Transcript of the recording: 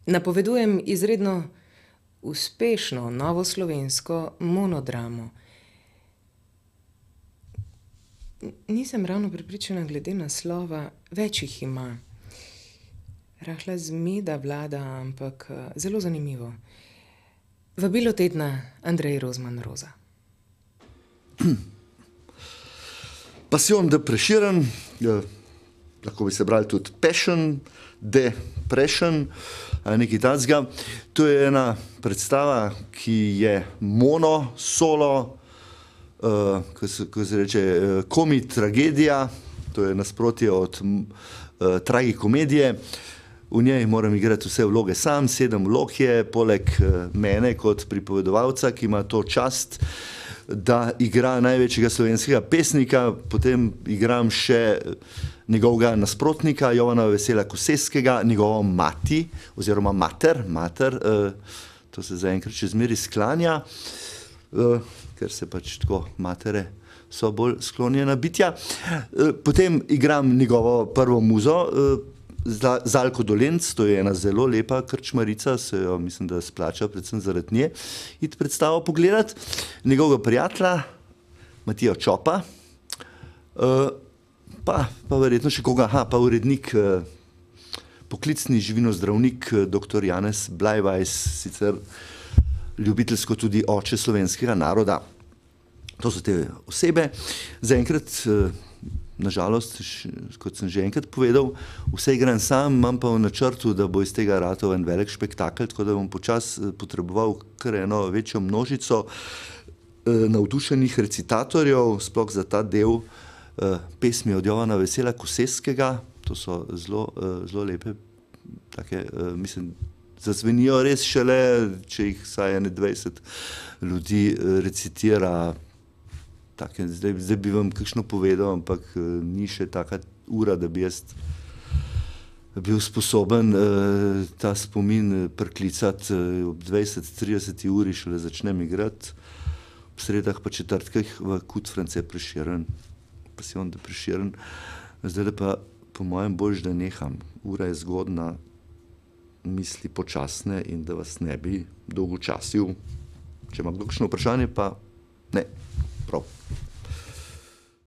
Napovedujem izredno uspešno novo slovensko monodramo. Nisem ravno prepričana glede naslova, več jih ima. Rahla zmeda vlada, ampak zelo zanimivo. Vabilo tedna, Andrej Rozman Roza. Passion de Prešeren, lahko bi se brali tudi Passion de Prešeren, nekaj takega. To je ena predstava, ki je mono, solo, ko se reče komi-tragedija, to je nasprotje od tragikomedije. V njej moram igrati vse vloge sam, 7 vlog je, poleg mene kot pripovedovalca, ki ima to čast, da igra največjega slovenskega pesnika, potem igram še njegovega nasprotnika, Jovana Vesela Koseskega, njegovo mati oziroma mater, to se zaenkrat še zmeraj sklanja, ker se pač tako matere so bolj sklonjena bitja. Potem igram njegovo prvo muzo, Zalko Dolenc, to je ena zelo lepa krčmarica, se jo mislim, da splača predvsem zaradi nje iti predstavo pogledati. Njegovega prijatelja, Matijo Čopa, pa verjetno še koga, pa urednik, poklicni živinozdravnik, dr. Janez Blajvajs, sicer ljubiteljsko tudi oče slovenskega naroda. To so te osebe. Zaenkrat, na žalost, kot sem že enkrat povedal, vse igram sam, imam pa v načrtu, da bo iz tega ratal en velik špektakel, tako da bom počasi potreboval kar eno večjo množico navdušenih recitatorjev, sploh za ta del pesmi od Jovana Vesela Koseskega. To so zelo lepe, take, mislim, zazvenijo res šele, če jih vsaj 20 ljudi recitira. Zdaj bi vam kakšno povedal, ampak ni še taka ura, da bi jaz bil sposoben ta spomin priklicati. Ob 20-30 uri šele začnem igrati, v sredah pa četrtkih v Kud France Prešeren, Passion de Prešeren. Zdaj pa po mojem boljše, da neham. Ura je zgodna, misli počasne in da vas ne bi dolgočasil. Če ima kdo kakšno vprašanje, pa ne.